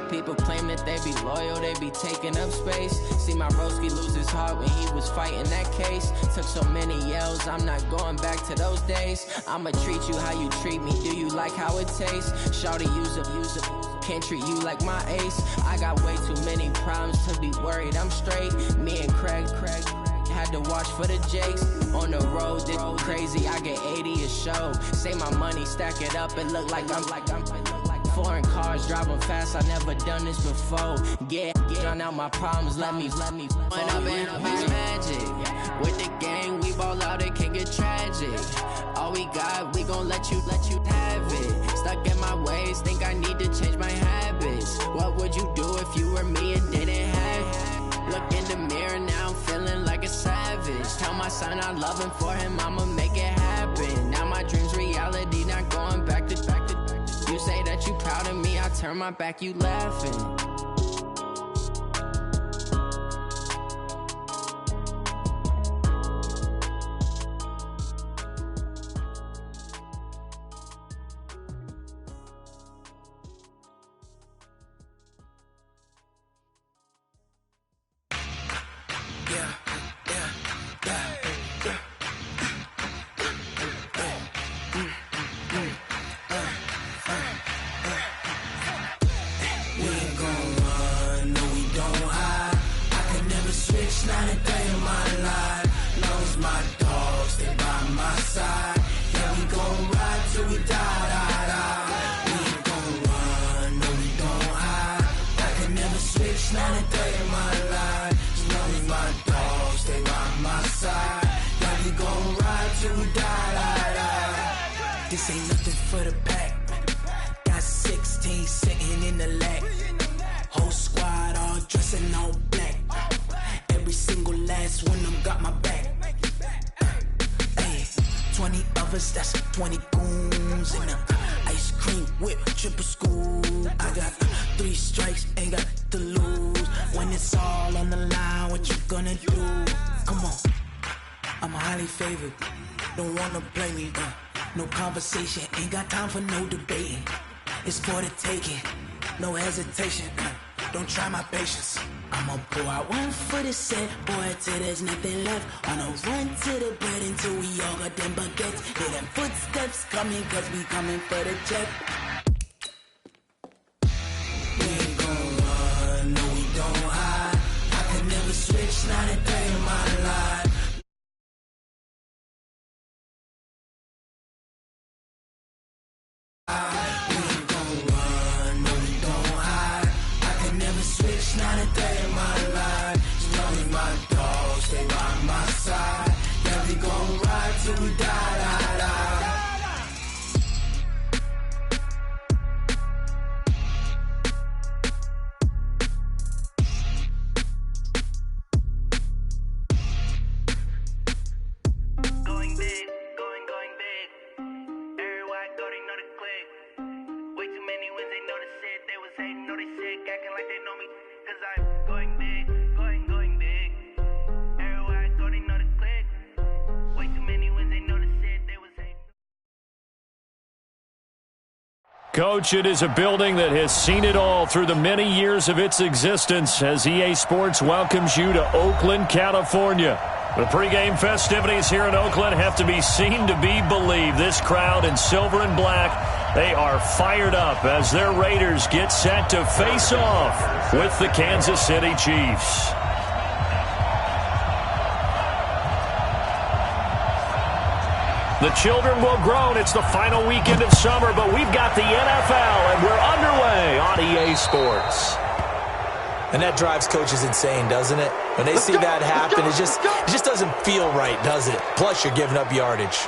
People claim that they be loyal, they be taking up space. See my broski lose his heart when he was fighting that case. Took so many yells, I'm not going back to those days. I'ma treat you how you treat me, do you like how it tastes? Shawty use up, can't treat you like my ace. I got way too many problems to be worried, I'm straight. Me and Craig had to watch for the Jakes. On the road, this crazy, I get 80 a show. Say my money, stack it up, it look like I'm foreign cars, driving fast, I never done this before. Drown out my problems, let me When up and up is magic. With the gang, we ball out, it can get tragic. All we got, we gon' let you have it. Stuck in my ways, think I need to change my habits. What would you do if you were me and didn't have it? Look in the mirror, now I'm feeling like a savage. Tell my son I love him, for him I'ma make it happen. Now my dream's reality, not going back to You say that you proud of me, I turn my back, you laughing. This ain't nothing for the pack. Got 16 sitting in the lag. Whole squad all dressing all black. Every single last one of them got my back. Hey, 20 of us, that's 20 goons in the ice cream whip, triple scoop. I got 3 strikes, ain't got to lose. When it's all on the line, what you gonna do? Come on, I'm highly favored. Don't wanna play me, no conversation, ain't got time for no debating. It's for the taking, no hesitation. Don't try my patience. I'ma pour out one for the set, boy, till there's nothing left. On a run to the bread until we all got them baguettes. Hear them footsteps coming, cause we coming for the check. We ain't gon' run, no we don't hide. I could never switch, not a day in my life. Not a day in my life. Strong as my dog, stay by my side. Yeah, we gon' ride till we die, die, die. Going big, going big. Everywhere I go, they know the click. Way too many wins, they know the shit. They was hating, know they sick, acting like they know me. Cause I'm going big, going big. Everywhere I go, they know the click. Way too many wins, they know the shit. They was hating. Coach, it is a building that has seen it all through the many years of its existence as EA Sports welcomes you to Oakland, California. The pregame festivities here in Oakland have to be seen to be believed. This crowd in silver and black, they are fired up as their Raiders get set to face off with the Kansas City Chiefs. The children will groan. It's the final weekend of summer, but we've got the NFL, and we're underway on EA Sports. And that drives coaches insane, doesn't it? When they see that happen, it just doesn't feel right, does it? Plus, you're giving up yardage.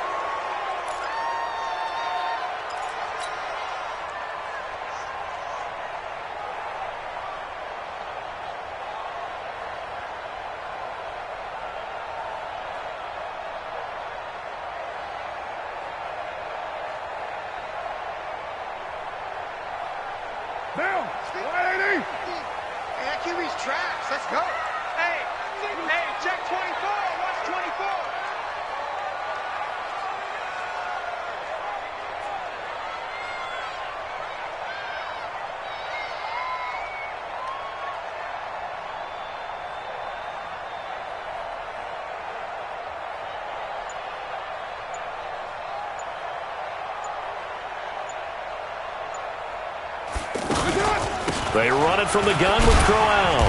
They run it from the gun with Crowell.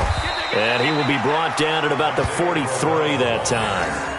And he will be brought down at about the 43 that time.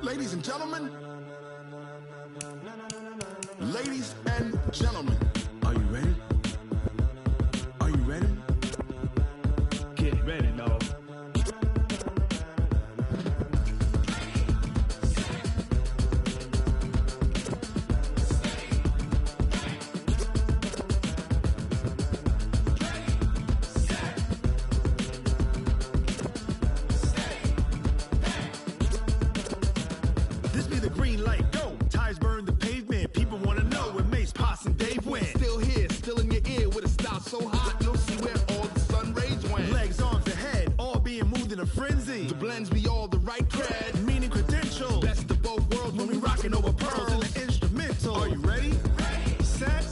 Ladies and gentlemen, ladies and gentlemen, are you ready? Are you ready? Get ready, dog. This be the green light, go. Tires burn the pavement. People want to know where Mace, Potts, and Dave went. Still here, still in your ear with a style so hot, you'll see where all the sun rays went. Legs, arms, and head, all being moved in a frenzy. The blends be all the right cred, meaning credentials. Best of both worlds when we rocking over pearls in the instrumental. Are you ready? Ready. Set.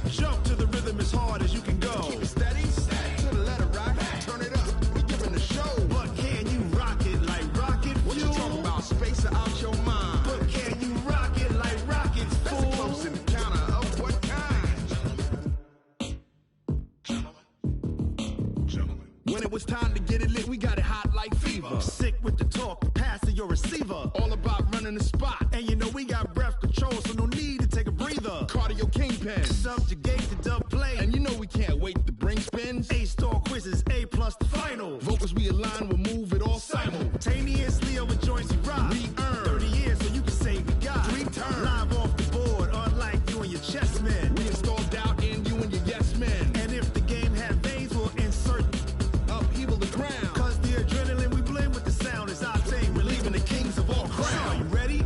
Jump to the rhythm as hard as you can go. Keep it steady. To the letter rock. Turn it up. We giving the show. But can you rock it like rocket fuel? What you talking about? Space or out your mind? But can you rock it like rockets, fool? That's a close encounter of what kind? Gentlemen. When it was time to get it lit, we got it hot like fever. Sick with the talk, the pass to your receiver. All about running the spot. And you know we got breath control, so no need to take a breather. Cardio kingpin. Subjugate the dub play. And you know we can't wait to bring spins. A-star quizzes, A+ the final. Vocals we align, we'll move it all simultaneously over joints we rock. We earn 30 years, so you can say we got 3 turns. Live off the board, unlike you and your chess men. We install doubt in you and your yes men. And if the game had veins, we'll insert upheaval the ground. Cause the adrenaline we blend with the sound is our thing. We're leaving the kings of all crowns. So are you ready?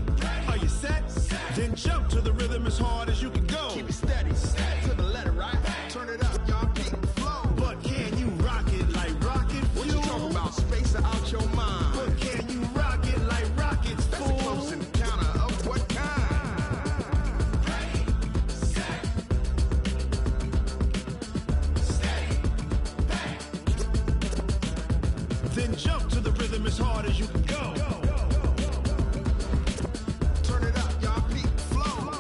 Are you set? Then jump to the rhythm as hard as you can go. Keep it steady. To the letter, right? Turn it up, y'all keep the flow. But can you rock it like rocket fuel? What you talking about? Space or out your mind? But can you rock it like rockets, fool? That's a close encounter of what kind? Ready, set, steady, then jump to the rhythm as hard as you can go. Turn it up, y'all peak flow.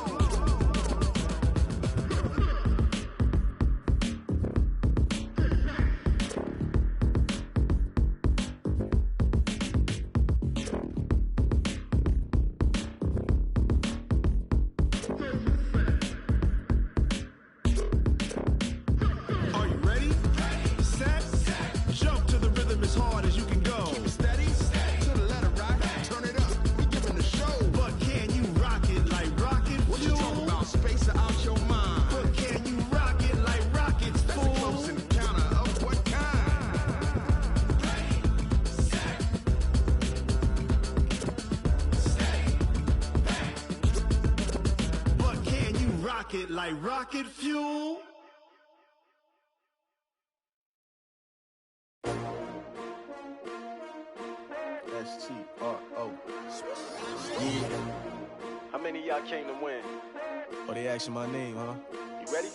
rocket like rocket fuel. S-T-R-O. Yeah. How many of y'all came to win? Oh, they asking my name, huh? You ready?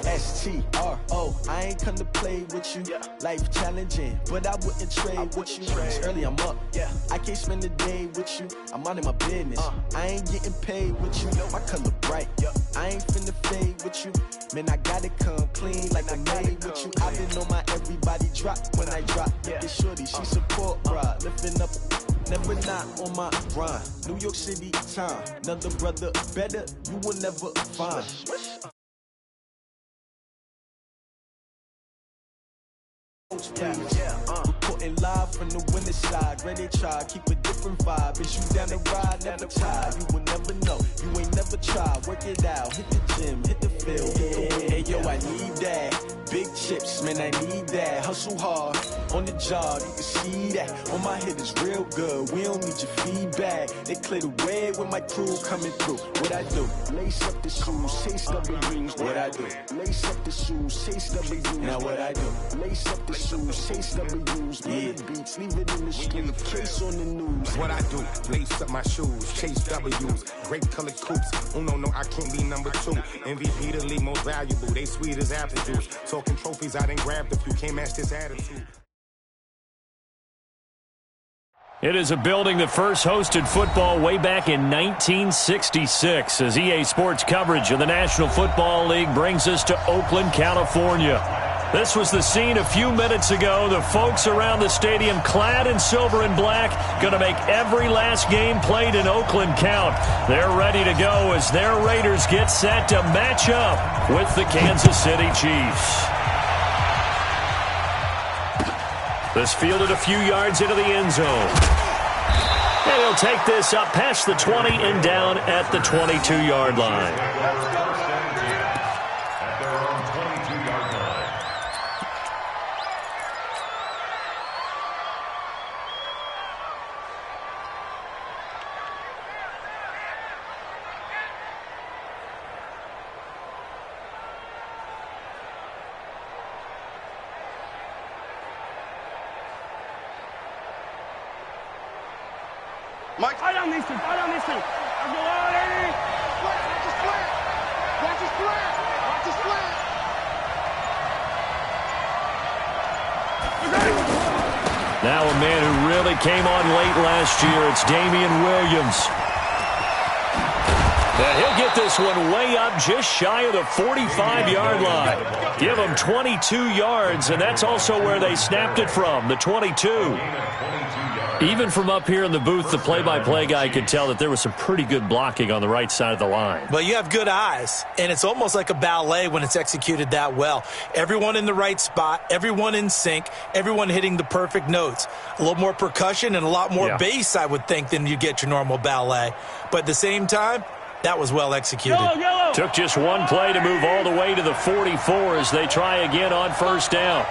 S-T-R-O. I ain't come to play with you. Yeah. Life challenging, but I wouldn't trade with you. It's early, I'm up. Yeah. I can't spend the day with you. I'm out of my business. I ain't getting paid with you. My color bright. I ain't finna fade with you. Man, I gotta come clean like I made with you. I've been on my everybody drop when I drop. Look at shorty, she support ride. Lifting up, never not on my grind. New York City time. Another brother better, you will never find. Reporting live from the winter side. Ready to try, keep a different vibe. Is you down the ride, never tired. You will never know, you ain't never tried. Work it out, hit the gym, hit the field, hit the wind. Hey yo, I need that. Big chips, man, I need that. Hustle hard, on the job, you can see that. On my head is real good, we don't need your feedback. They clear the way when my crew coming through. What I do? Lace up the shoes, chase W's. What I do? Lace up the shoes, chase W's. Now what I do? Lace up the shoes, chase W's. Yeah. Beats, leave it in the street, case on the news. What I do? Lace up my shoes, chase W's. Grape colored coops. Oh no, I can't be number 2. MVP the league most valuable. They sweet as apple juice. Talking trophies, I done grabbed a few. Can't match this attitude. It is a building that first hosted football way back in 1966 as EA Sports coverage of the National Football League brings us to Oakland, California. This was the scene a few minutes ago. The folks around the stadium clad in silver and black going to make every last game played in Oakland count. They're ready to go as their Raiders get set to match up with the Kansas City Chiefs. This fielded a few yards into the end zone. And he'll take this up past the 20 and down at the 22-yard line. Mike, fight on these two, fight on these two. Let's go on, Eddie. Watch the split. Watch the split. Watch the split. Now a man who really came on late last year, it's Damian Williams. And he'll get this one way up just shy of the 45-yard line. Give him 22 yards, and that's also where they snapped it from, the 22. Even from up here in the booth, the play-by-play guy could tell that there was some pretty good blocking on the right side of the line. But you have good eyes, and it's almost like a ballet when it's executed that well. Everyone in the right spot, everyone in sync, everyone hitting the perfect notes. A little more percussion and a lot more bass, I would think, than you get your normal ballet. But at the same time, that was well executed. Yellow. Took just one play to move all the way to the 44 as they try again on first down.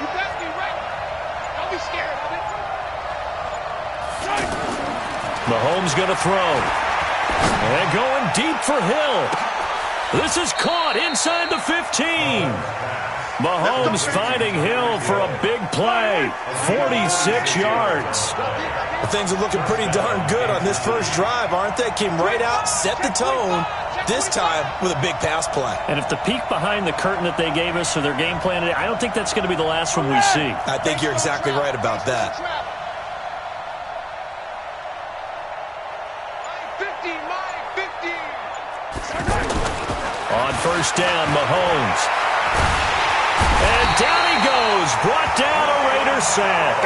You better be ready. Don't be scared of it. Mahomes going to throw. And going deep for Hill. This is caught inside the 15. Mahomes finding Hill for a big play. 46 yards. Well, things are looking pretty darn good on this first drive, aren't they? Came right out, set the tone, this time with a big pass play. And if the peek behind the curtain that they gave us or their game plan today, I don't think that's going to be the last one we see. I think you're exactly right about that. 50. On first down, Mahomes. And down he goes. Brought down a Raider sack.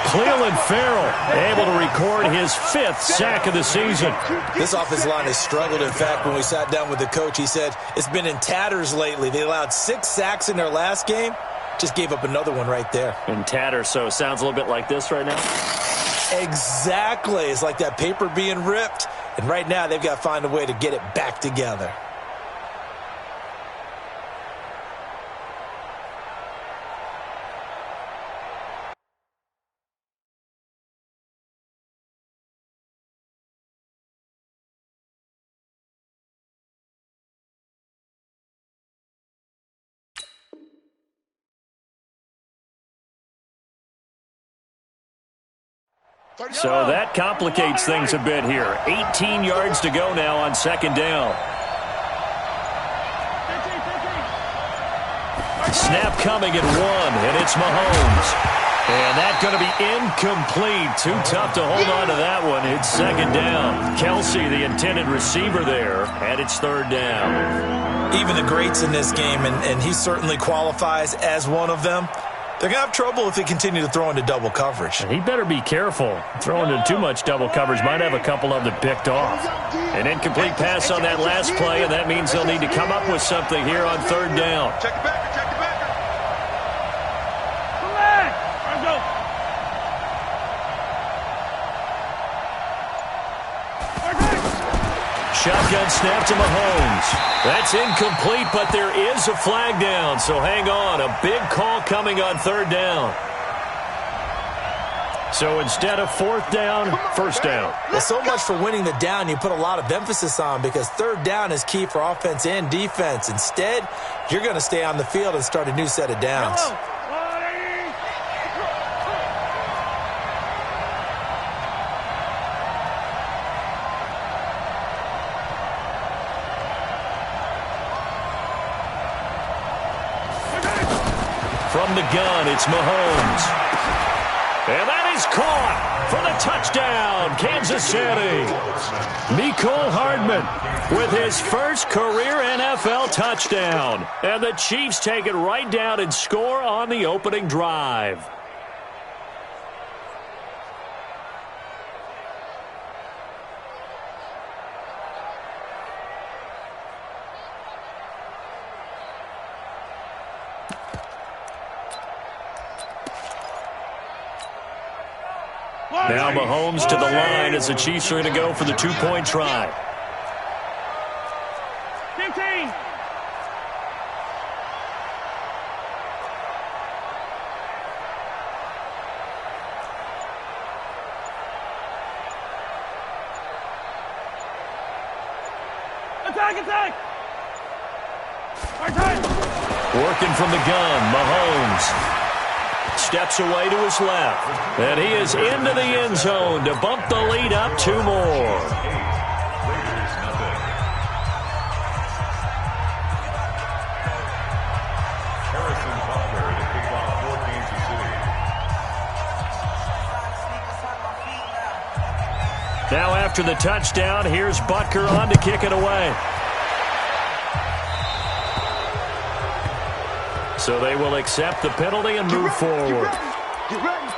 Cleveland Farrell able to record his 5th sack of the season. This offensive line has struggled. In fact, when we sat down with the coach, he said it's been in tatters lately. They allowed 6 sacks in their last game. Just gave up another one right there. In tatters, so it sounds a little bit like this right now? Exactly. It's like that paper being ripped. And right now, they've got to find a way to get it back together. So that complicates things a bit here. 18 yards to go now on second down. Snap coming at 1, and it's Mahomes. And that's going to be incomplete. Too tough to hold on to that one. It's second down. Kelsey, the intended receiver there, and it's third down. Even the greats in this game, and he certainly qualifies as one of them, they're going to have trouble if they continue to throw into double coverage. And he better be careful. Throwing into too much double coverage might have a couple of them picked off. An incomplete pass on that last play, and that means they'll need to come up with something here on third down. Check the backer, check the backer. Shotgun snap to Mahomes. That's incomplete, but there is a flag down, so hang on. A big call coming on third down. So instead of fourth down, first down. There's so much for winning the down you put a lot of emphasis on because third down is key for offense and defense. Instead, you're going to stay on the field and start a new set of downs. From the gun, it's Mahomes. And that is caught for the touchdown, Kansas City. Mecole Hardman with his first career NFL touchdown. And the Chiefs take it right down and score on the opening drive. Now Mahomes to the line as the Chiefs are going to go for the two-point try. 15. Attack! Working from the gun, Mahomes steps away to his left. And he is into the end zone to bump the lead up 2 more. Now after the touchdown, here's Butker on to kick it away. So they will accept the penalty and move forward. Get ready.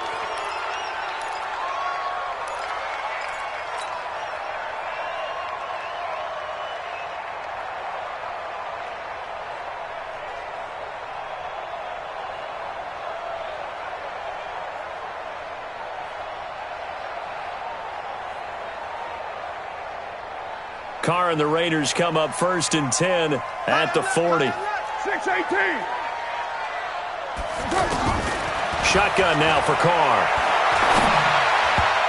Carr and the Raiders come up 1st and 10 at the 40. 6-18. Shotgun now for Carr.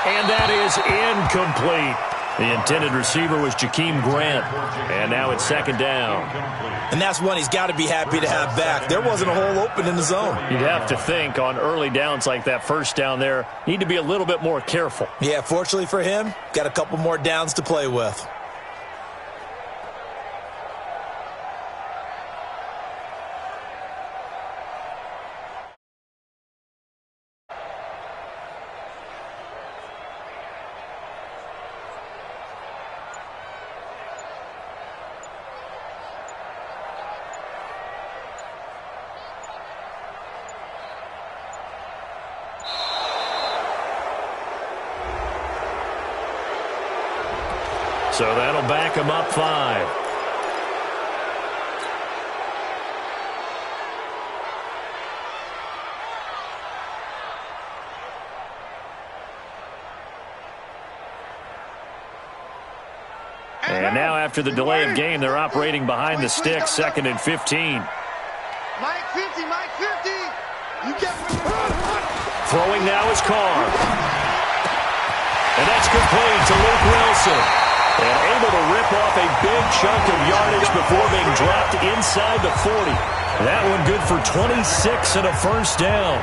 And that is incomplete. The intended receiver was Jakeem Grant. And now it's second down. And that's one he's got to be happy to have back. There wasn't a hole open in the zone. You'd have to think on early downs like that first down there, need to be a little bit more careful. Yeah, fortunately for him, got a couple more downs to play with. So that'll back him up 5. And now after the delay of game, they're operating behind the sticks, 2nd and 15. Mike 50. You get Throwing now is Carr. And that's complete to Luke Wilson. And able to rip off a big chunk of yardage before being dropped inside the 40. That one good for 26 and a first down.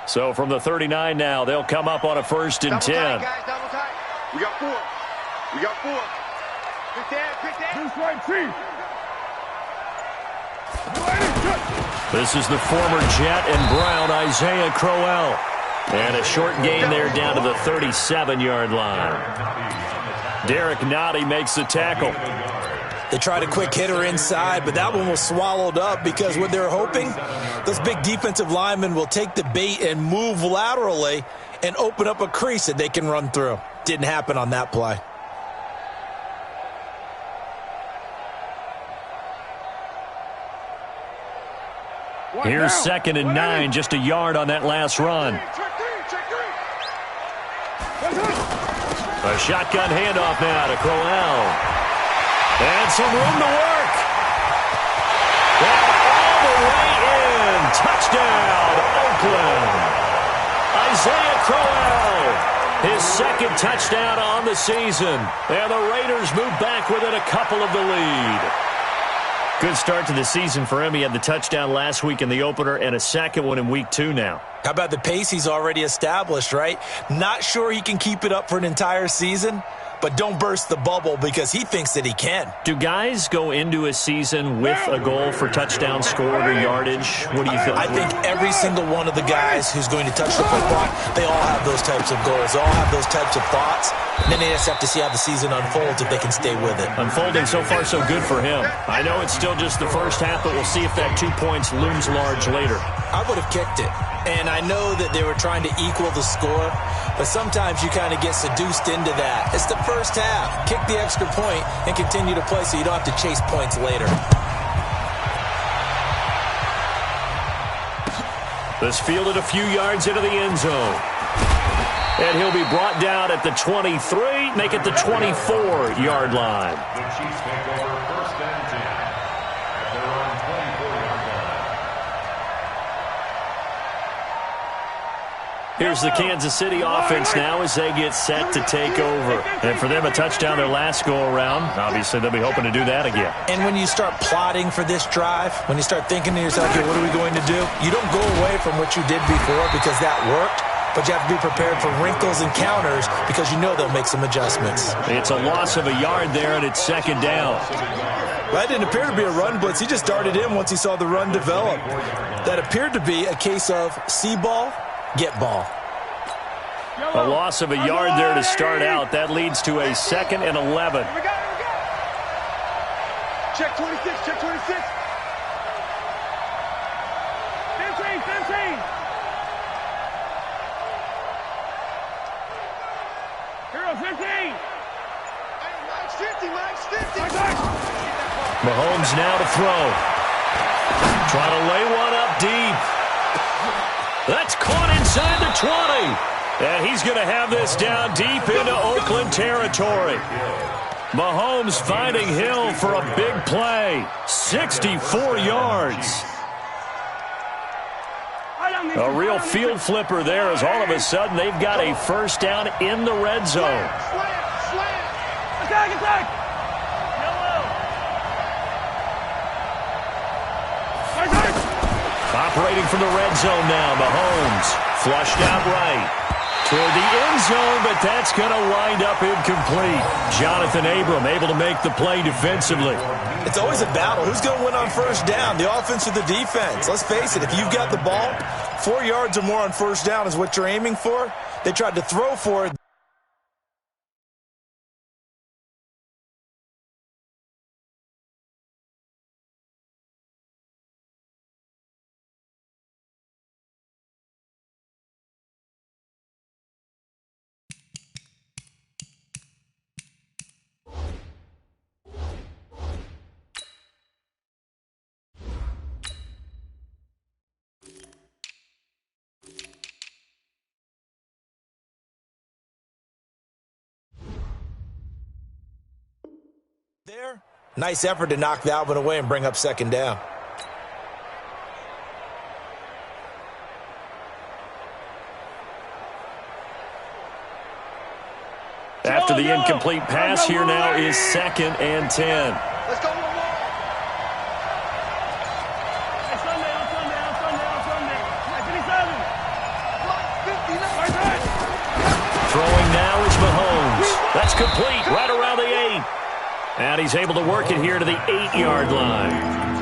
So from the 39 now, they'll come up on a 1st and 10. Double tight, guys, double tight. We got 4. We got 4. Quick down. This is the former Jet and Brown, Isaiah Crowell. And a short gain there down to the 37-yard line. Derek Nottie makes the tackle. They tried a quick hitter inside, but that one was swallowed up because what they're hoping, those big defensive linemen will take the bait and move laterally and open up a crease that they can run through. Didn't happen on that play. Here's 2nd and 9, just a yard on that last run. A shotgun handoff now to Crowell. And some room to work. And all the way in. Touchdown, Oakland. Isaiah Crowell, his 2nd touchdown on the season. And the Raiders move back within a couple of the lead. Good start to the season for him. He had the touchdown last week in the opener and a 2nd one in week 2 now. How about the pace he's already established, right? Not sure he can keep it up for an entire season, but don't burst the bubble because he thinks that he can. Do guys go into a season with a goal for touchdown scored or yardage? What do you think? I think every single one of the guys who's going to touch the football, they all have those types of goals. They all have those types of thoughts. And then they just have to see how the season unfolds if they can stay with it. Unfolding so far so good for him. I know it's still just the first half, but we'll see if that 2 points looms large later. I would have kicked it. And I know that they were trying to equal the score, but sometimes you kind of get seduced into that. It's the first half. Kick the extra point and continue to play so you don't have to chase points later. This fielded a few yards into the end zone. And he'll be brought down at the 23, make it the 24-yard line. The Chiefs take over 1st and 10 at their own 24-yard line. Here's the Kansas City offense now as they get set to take over. And for them, a touchdown their last go-around. Obviously, they'll be hoping to do that again. And when you start plotting for this drive, when you start thinking to yourself, okay, what are we going to do? You don't go away from what you did before because that worked. But you have to be prepared for wrinkles and counters because you know they'll make some adjustments. It's a loss of a yard there, and it's 2nd down. That didn't appear to be a run blitz. He just darted in once he saw the run develop. That appeared to be a case of see ball, get ball. A loss of a yard there to start out. That leads to a 2nd and 11. Check 26, check 26. 15. Hero 15. Max 50. Mahomes now to throw. Trying to lay one up deep. That's caught inside the 20. And he's going to have this down deep into Oakland territory. Mahomes finding Hill for a big play. 64 yards. A real field flipper there as all of a sudden they've got a 1st down in the red zone. Attack. Operating from the red zone now, Mahomes. Flushed out right. Toward the end zone, but that's going to wind up incomplete. Jonathan Abram able to make the play defensively. It's always a battle. Who's going to win on 1st down, the offense or the defense? Let's face it, if you've got the ball, 4 yards or more on 1st down is what you're aiming for. They tried to throw for it. There. Nice effort to knock that one away and bring up 2nd down. After the incomplete pass, here now is 2nd and 10. Let's go one more. On Sunday. 57. complete right around the 8. And he's able to work it here to the 8-yard line.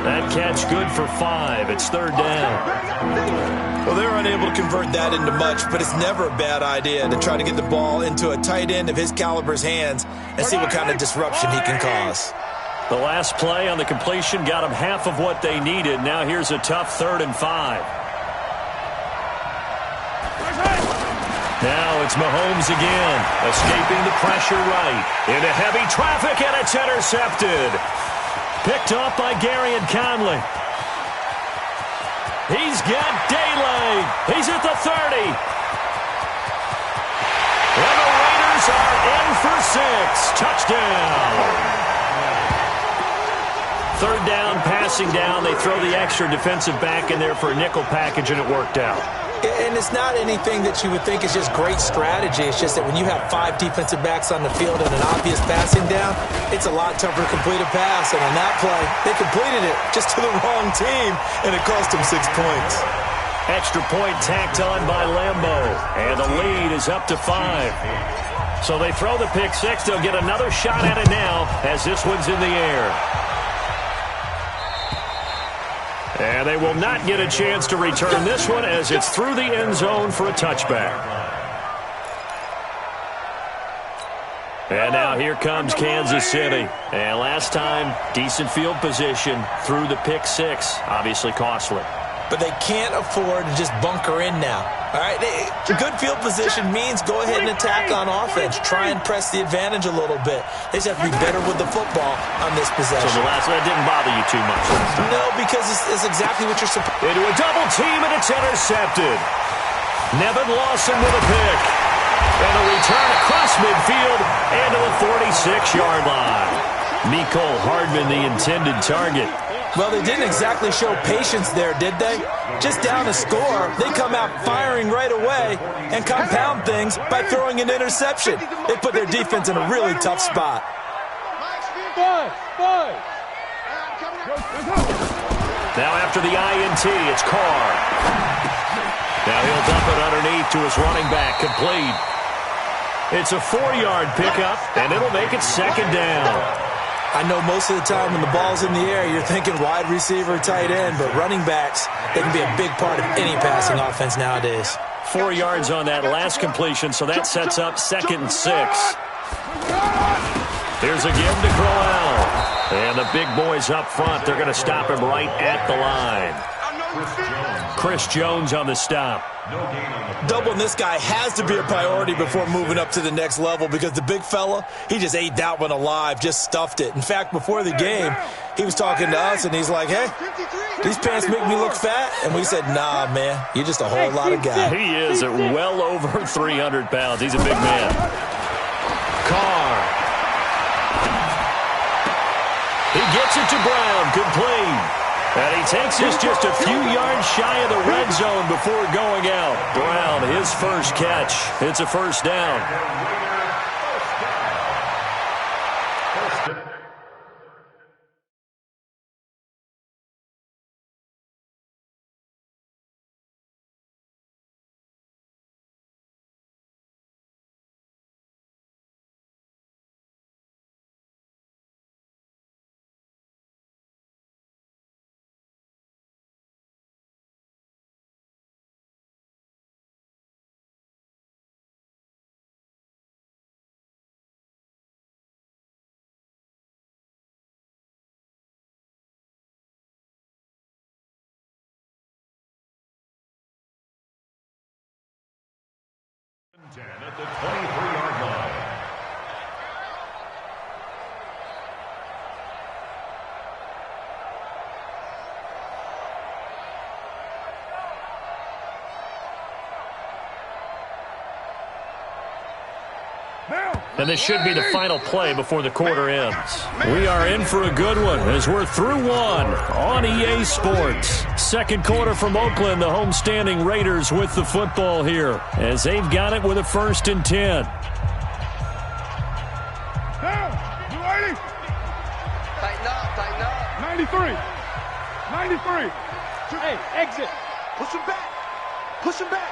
That catch good for 5. It's 3rd down. Well, they're unable to convert that into much, but it's never a bad idea to try to get the ball into a tight end of his caliber's hands and see what kind of disruption he can cause. The last play on the completion got them half of what they needed. Now here's a tough 3rd and 5. Now it's Mahomes again, escaping the pressure right. Into heavy traffic, and it's intercepted. Picked off by Garyon Conley. He's got daylight. He's at the 30. And the Raiders are in for 6. Touchdown. 3rd down, passing down. They throw the extra defensive back in there for a nickel package, and it worked out. And it's not anything that you would think is just great strategy. It's just that when you have 5 defensive backs on the field and an obvious passing down, it's a lot tougher to complete a pass. And on that play, they completed it just to the wrong team, and it cost them 6 points. Extra point tacked on by Lambeau, and the lead is up to 5. So they throw the pick 6. They'll get another shot at it now as this one's in the air. And they will not get a chance to return this one as it's through the end zone for a touchback. And now here comes Kansas City. And last time, decent field position through the pick 6. Obviously costly. But they can't afford to just bunker in now. All right, good field position means go ahead and attack on offense. Try and press the advantage a little bit. They just have to be better with the football on this possession. So the last one didn't bother you too much. No, because it's exactly what you're supposed to. Into a double team, and it's intercepted. Nevin Lawson with a pick. And a return across midfield and to the 46-yard line. Mecole Hardman, the intended target. Well, they didn't exactly show patience there, did they? Just down a score, they come out firing right away and compound things by throwing an interception. They put their defense in a really tough spot. Now after the INT, it's Carr. Now he'll dump it underneath to his running back, complete. It's a 4-yard pickup, and it'll make it 2nd down. I know most of the time when the ball's in the air, you're thinking wide receiver, tight end, but running backs, they can be a big part of any passing offense nowadays. 4 yards on that last completion, so that sets up 2nd and 6. Here's a give to Crowell. And the big boys up front, they're going to stop him right at the line. Chris Jones on the stop. Doubling this guy has to be a priority before moving up to the next level because the big fella, he just ate that one alive, just stuffed it. In fact, before the game, he was talking to us, and he's like, hey, these pants make me look fat. And we said, nah, man, you're just a whole lot of guy. He is at well over 300 pounds. He's a big man. Carr. He gets it to Brown, complete. And he takes this just a few yards shy of the red zone before going out. Brown, his first catch. It's a 1st down. At the 23-yard line. And this should be the final play before the quarter ends. We are in for a good one as we're through one on EA Sports. 2nd quarter from Oakland, the homestanding Raiders with the football here as they've got it with a 1st and 10. Down. You ready? Tighten up. 93. Hey, exit. Push him back. Push him back.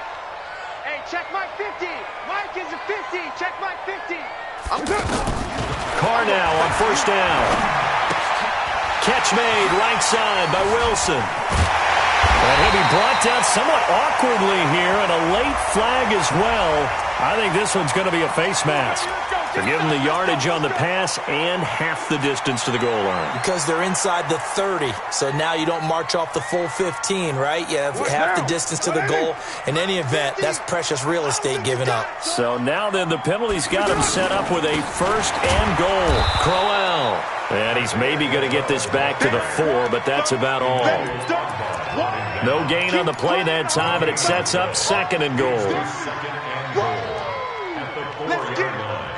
Hey, check Mike 50. Mike is a 50. Check Mike 50. Carr now on first down. Catch made right side by Wilson. And he'll be brought down somewhat awkwardly here, and a late flag as well. I think this one's going to be a face mask. To give them the yardage on the pass and half the distance to the goal line. Because they're inside the 30, so now you don't march off the full 15, right? You have half the distance to the goal. In any event, that's precious real estate given up. So now then the penalty's got him set up with a first and goal. Crowell. And he's maybe going to get this back to the 4, but that's about all. No gain on the play that time, and it sets up second and goal. At the 4-yard line.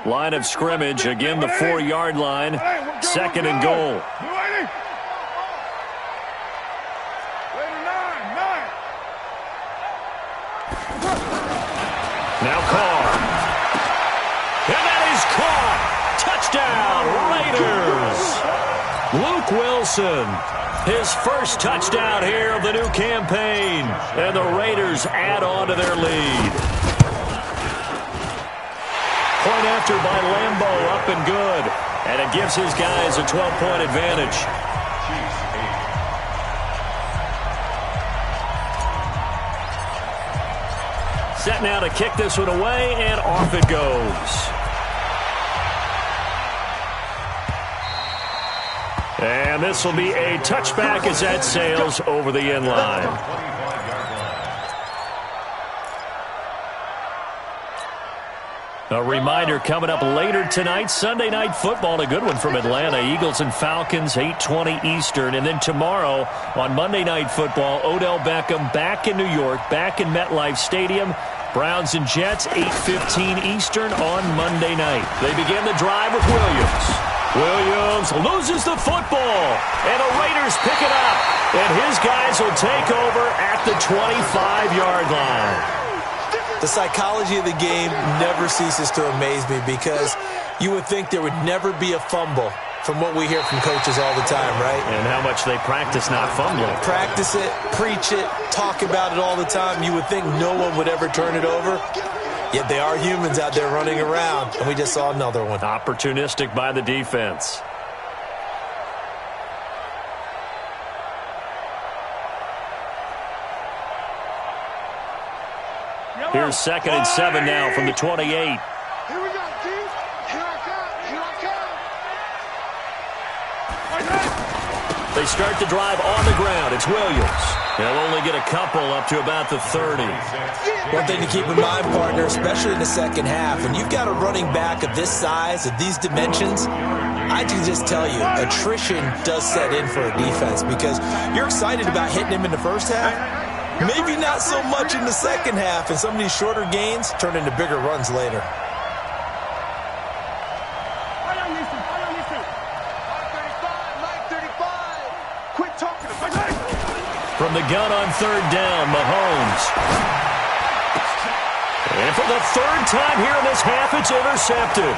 Line of scrimmage, again the 4-yard line, second and goal. Now Carr. And that is caught. Touchdown, Raiders. Luke Wilson, his first touchdown here of the new campaign. And the Raiders add on to their lead. Point after by Lambeau, up and good. And it gives his guys a 12-point advantage. Set now to kick this one away, and off it goes. And this will be a touchback as that sails over the end line. A reminder coming up later tonight, Sunday Night Football, a good one from Atlanta. Eagles and Falcons, 8:20 Eastern. And then tomorrow on Monday Night Football, Odell Beckham back in New York, back in MetLife Stadium. Browns and Jets, 8:15 Eastern on Monday night. They begin the drive with Williams. Williams loses the football, and the Raiders pick it up. And his guys will take over at the 25-yard line. The psychology of the game never ceases to amaze me because you would think there would never be a fumble from what we hear from coaches all the time, right? And how much they practice not fumbling. Practice it, preach it, talk about it all the time. You would think no one would ever turn it over. Yet they are humans out there running around, and we just saw another one. Opportunistic by the defense. Here's 2nd and 7 now from the 28. Here we go, dude. Here I come. They start the drive on the ground. It's Williams. They'll only get a couple up to about the 30. One thing to keep in mind, partner, especially in the second half, when you've got a running back of this size, of these dimensions, I can just tell you, attrition does set in for a defense because you're excited about hitting him in the first half. Maybe not so much in the second half, and some of these shorter gains turn into bigger runs later. Quit talking to me. From the gun on 3rd down, Mahomes. And for the 3rd time here in this half, it's intercepted.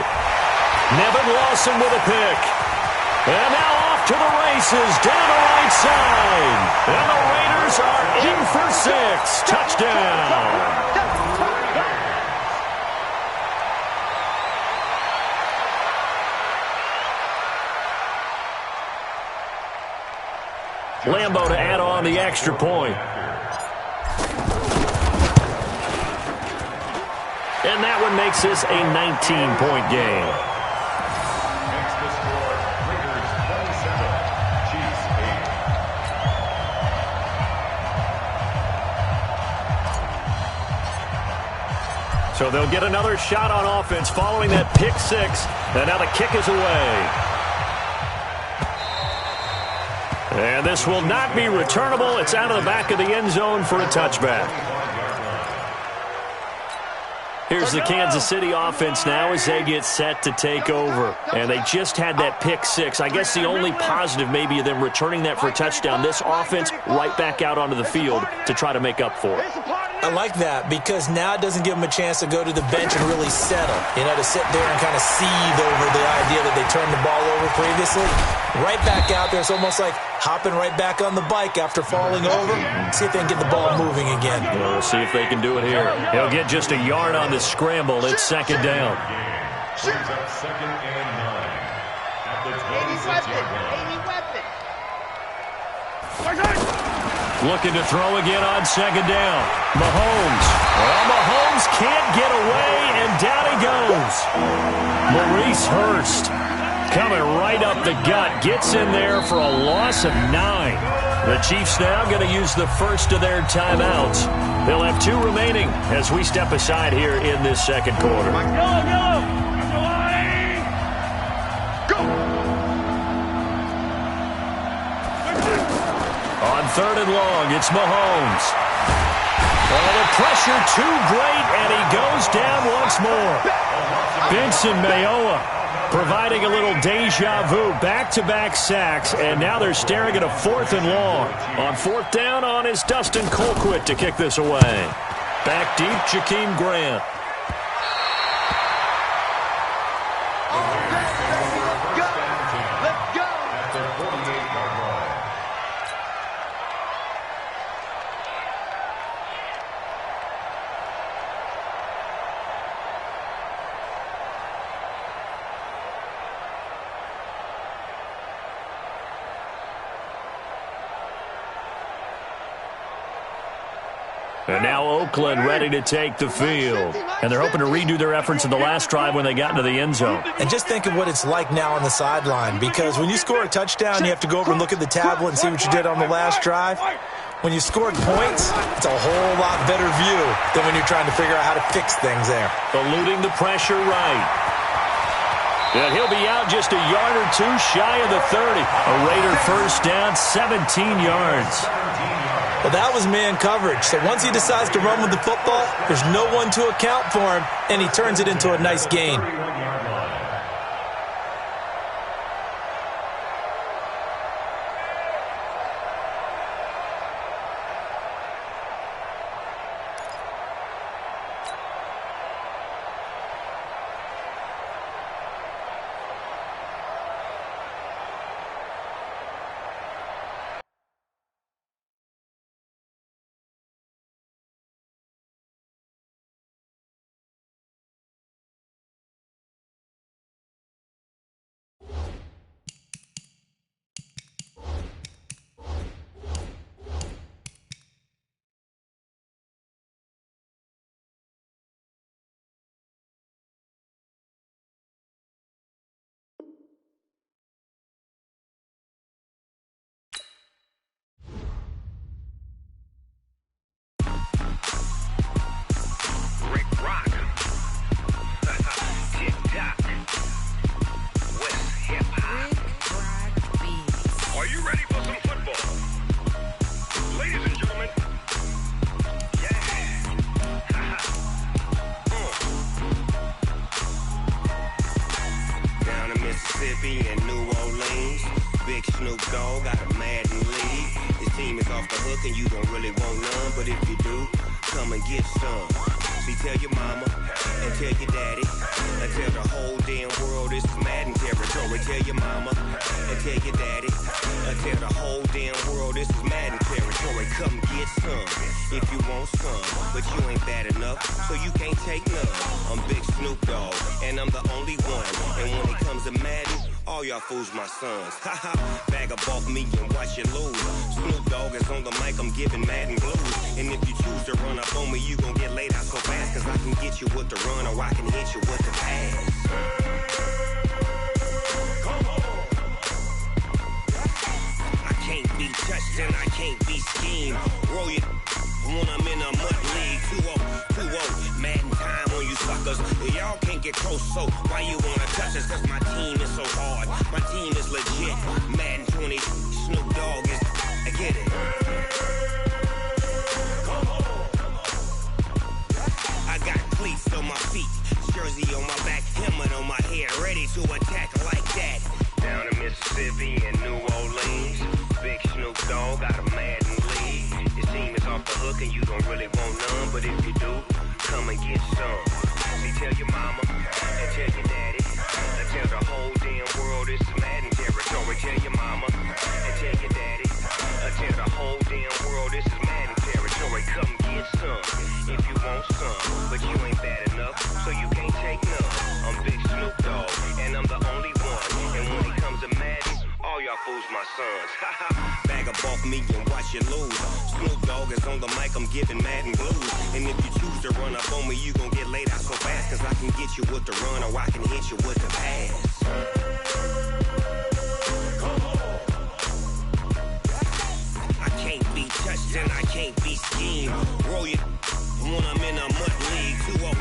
Nevin Lawson with a pick. And now off to the races, down the right side. And the Raiders are in for 6. Touchdown. Lambeau to add on the extra point. And that one makes this a 19-point game. Makes the score Raiders 27, Chiefs 8. So they'll get another shot on offense following that pick 6. And now the kick is away. And this will not be returnable. It's out of the back of the end zone for a touchback. Here's the Kansas City offense now as they get set to take over. And they just had that pick 6. I guess the only positive maybe of them returning that for a touchdown. This offense right back out onto the field to try to make up for it. I like that because now it doesn't give them a chance to go to the bench and really settle, to sit there and kind of seethe over the idea that they turned the ball over previously. Right back out there. It's almost like hopping right back on the bike after falling over. See if they can get the ball moving again. Well, we'll see if they can do it here. He'll get just a yard on the scramble. It's second down. Brings up second and 9 at the 26-yard line. Looking to throw again on second down. Mahomes. Well, Mahomes can't get away, and down he goes. Maurice Hurst coming right up the gut. Gets in there for a loss of 9. The Chiefs now going to use the first of their timeouts. They'll have 2 remaining as we step aside here in this second quarter. On third and long, it's Mahomes. Oh, the pressure too great, and he goes down once more. Vincent Mayowa providing a little deja vu. Back-to-back sacks, and now they're staring at a 4th and long. On 4th down on is Dustin Colquitt to kick this away. Back deep, Jakeem Grant. And now Oakland ready to take the field. And they're hoping to redo their efforts in the last drive when they got into the end zone. And just think of what it's like now on the sideline, because when you score a touchdown, you have to go over and look at the tablet and see what you did on the last drive. When you scored points, it's a whole lot better view than when you're trying to figure out how to fix things there. Eluding the pressure right. And he'll be out just a yard or 2 shy of the 30. A Raider first down, 17 yards. Well, that was man coverage. So once he decides to run with the football, there's no one to account for him, and he turns it into a nice gain. Mississippi and New Orleans. Big Snoop Dogg got a Madden lead. His team is off the hook and you don't really want none, but if you do, come and get some. See, tell your mama and tell your daddy and tell the whole damn world this is Madden territory. Tell your mama and tell your daddy and tell the whole damn world this is Madden territory. Come get some if you want some, but you ain't bad enough, so you can't take none. I'm Big Snoop Dogg and I'm the only one, and when it comes to Madden, all y'all fools my sons. Haha, bag up off me and watch you lose. Snoop Dogg is on the mic, I'm giving Madden blues. And if you choose to run up on me, you gon' get laid out so fast, cause I can get you with the run or I can hit you with the pass. Come on. I can't be touched and I can't be schemed. Roll you when I'm in a mud league. 2-0, Madden time on you suckers. Y'all can't get close, so why you wanna touch us? Cause my team is so hard, my team is legit. Madden 20, Snoop Dogg is, I get it. Come on. I got cleats on my feet, jersey on my back, helmet on my head, ready to attack like that. Down in Mississippi and New Orleans, Big Snoop Dogg got a Madden lead. His team is off the hook hook and you don't really want none, but if you do, come and get some. See, tell your mama and tell your daddy and tell the whole damn world this is Madden territory. Tell your mama and tell your daddy and tell the whole damn world this is Madden territory. Come get some if you want some, but you ain't bad enough, so you can't take none. I'm Big Snoop Dogg, and I'm the only one. And when it comes to Madden, all y'all fools my sons. Bag up off me and watch you lose. Snoop Dogg is on the mic, I'm giving Madden blues. And if you choose to run up on me, you gon' get laid out so fast. Cause I can get you with the run or I can hit you with the pass. I can't be touched and I can't be schemed. Roll you when I'm in a mud league. 2-0,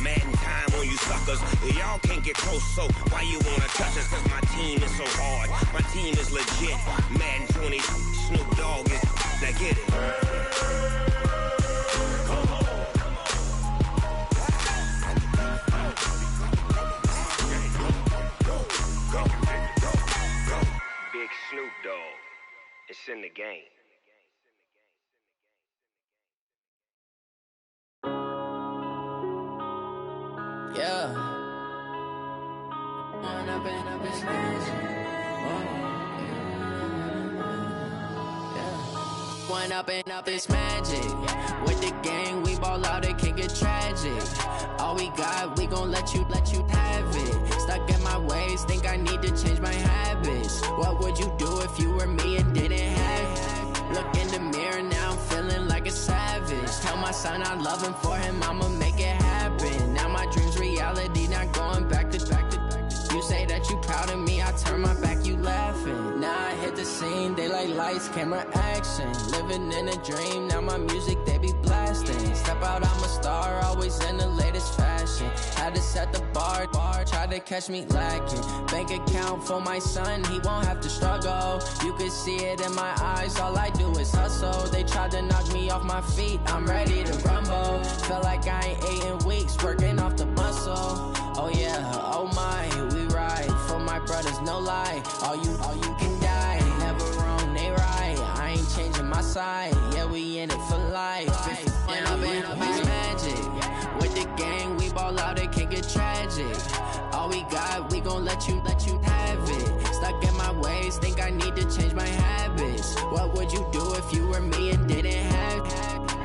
Madden time on you suckers. Y'all can't get close, so why you wanna touch us? Cause my team is so hard. My team is legit. Madden 20, Snoop Dogg is. Now get it. Big Snoop Dogg. It's in the game. Yeah. One up and up is magic. With the gang, we ball out, it can get tragic. All we got, we gon' let you have it. Stuck in my ways, think I need to change my habits. What would you do if you were me and didn't have it? Look in the mirror, now I'm feeling like a savage. Tell my son I love him, for him I'ma make it happen. Now my dream's reality, not going back to. You say that you proud of me, I turn my back, you laughing. Now I hit the scene, they like lights, camera, action. Living in a dream, now my music, they be blasting. Step out, I'm a star, always in the latest fashion. Had to set the bar, try to catch me lacking. Bank account for my son, he won't have to struggle. You can see it in my eyes, all I do is hustle. They tried to knock me off my feet, I'm ready to rumble. Felt like I ain't ate in weeks, working off the muscle. Oh yeah, oh my, we ride for my brothers, no lie. All you can die, never wrong, they right. I ain't changing my side, yeah, we in it for life. And up is magic. With the gang, we ball out, it can get tragic. All we got, we gon' let you have it. Stuck in my ways, think I need to change my habits. What would you do if you were me and didn't have it?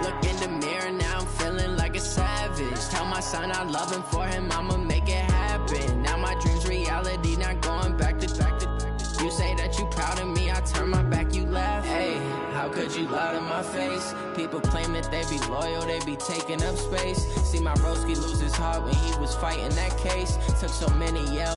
Look in the mirror, now I'm feeling like a savage. Tell my son I love him, for him I'ma make it happen. Now my dream's reality, not going back to. You say that you proud of me, I turn my back, you laugh. Hey, how could you lie to my face? People claim that they be loyal, they be taking up space. See my broski lose his heart when he was fighting that case. Took so many yells.